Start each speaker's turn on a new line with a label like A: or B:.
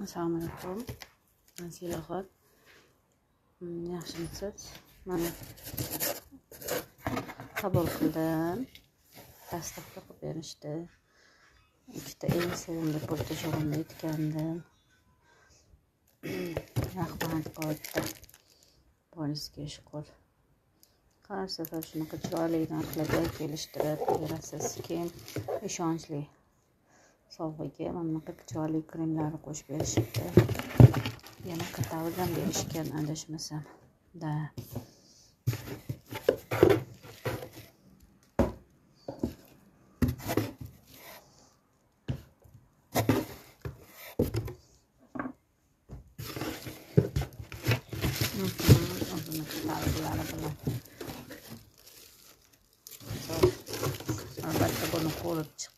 A: Assalomu alaykum. Nasilaxon. Yaxshimisiz? Mana qabul qildim. Dastavka qilib berishdi. Ikkita eng sevimli po'rtashog'imni aytgandim. Rahmat qo'ydi. Polizga shukur. Har safar shunaqa chiroyli narxlarga kelishtirib berasiz. Keyin ishonchli sovg'aga mana bunaqa chiroyli kremlarni qo'shib berishibdi. Yana katalog ham berishgan adashmasam. Da. O'zini kataloglari bilan. Albatta buni ko'rib chiqib